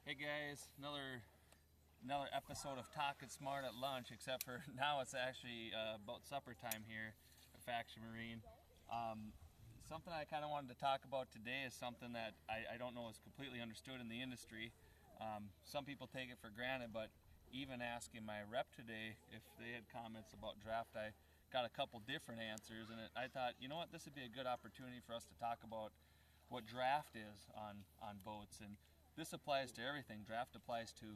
Hey guys, another episode of Talkin Smart at Lunch, except for now it's actually about supper time here at Faction Marine. Something I kind of wanted to talk about today is something that I don't know is completely understood in the industry. Some people take it for granted, but even asking my rep today if they had comments about draft, I got a couple different answers, and I thought, you know what, this would be a good opportunity for us to talk about what draft is on boats. And this applies to everything. Draft applies to,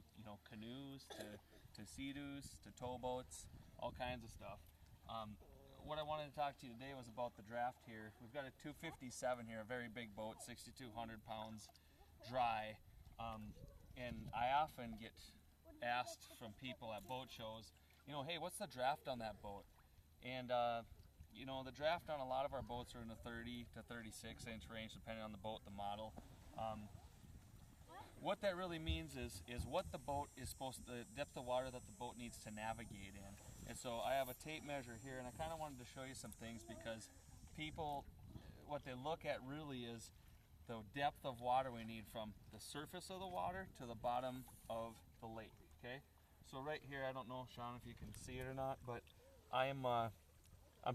canoes, to sea-doos, to towboats, all kinds of stuff. What I wanted to talk to you today was about the draft here. We've got a 257 here, a very big boat, 6,200 pounds dry. And I often get asked from people at boat shows, hey, what's the draft on that boat? And the draft on a lot of our boats are in the 30 to 36 inch range, depending on the boat, the model. What that really means is what the boat is the depth of water that the boat needs to navigate in. And so I have a tape measure here, and I kind of wanted to show you some things because people, what they look at really is the depth of water we need from the surface of the water to the bottom of the lake, okay? So right here, I don't know, Sean, if you can see it or not, but I'm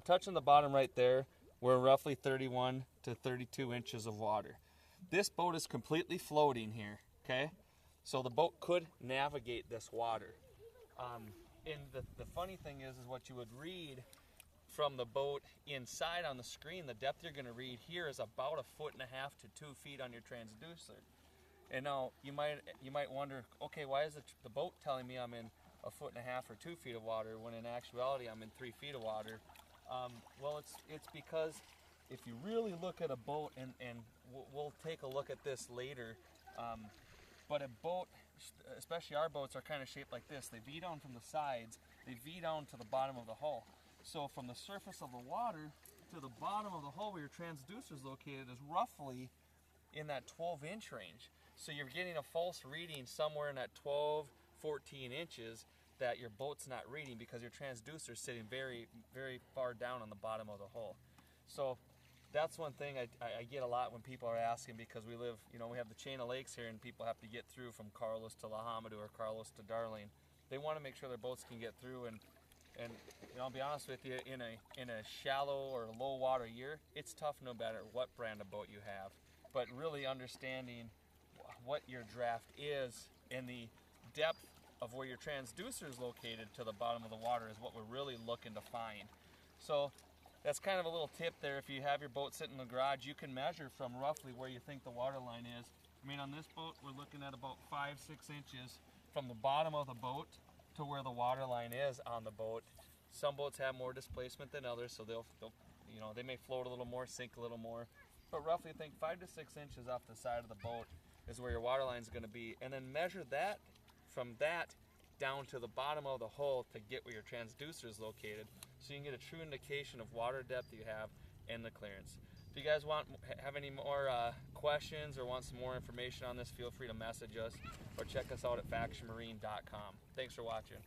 touching the bottom right there. We're roughly 31 to 32 inches of water. This boat is completely floating here, okay? So the boat could navigate this water. And the funny thing is what you would read from the boat inside on the screen, the depth you're going to read here is about 1.5 to 2 feet on your transducer. And now you might wonder, okay, why is the boat telling me I'm in 1.5 or 2 feet of water when in actuality I'm in 3 feet of water? Well, it's because if you really look at a boat, and we'll take a look at this later, but a boat, especially our boats, are kind of shaped like this. They V down from the sides, they V down to the bottom of the hull. So from the surface of the water to the bottom of the hull where your transducer is located is roughly in that 12-inch range. So you're getting a false reading somewhere in that 12, 14 inches that your boat's not reading because your transducer is sitting very, very far down on the bottom of the hull. So that's one thing I get a lot when people are asking, because we live, we have the chain of lakes here and people have to get through from Carlos to La Hamadu or Carlos to Darling. They want to make sure their boats can get through, and I'll be honest with you, in a shallow or low water year, it's tough no matter what brand of boat you have. But really understanding what your draft is and the depth of where your transducer is located to the bottom of the water is what we're really looking to find. So that's kind of a little tip there. If you have your boat sitting in the garage, you can measure from roughly where you think the water line is. I mean, on this boat, we're looking at about 5-6 inches from the bottom of the boat to where the water line is on the boat. Some boats have more displacement than others, so they may float a little more, sink a little more. But roughly think 5 to 6 inches off the side of the boat is where your water line is going to be. And then measure that from that down to the bottom of the hull to get where your transducer is located, so you can get a true indication of water depth you have and the clearance. If you guys have any more questions or want some more information on this, feel free to message us or check us out at factionmarine.com. Thanks for watching.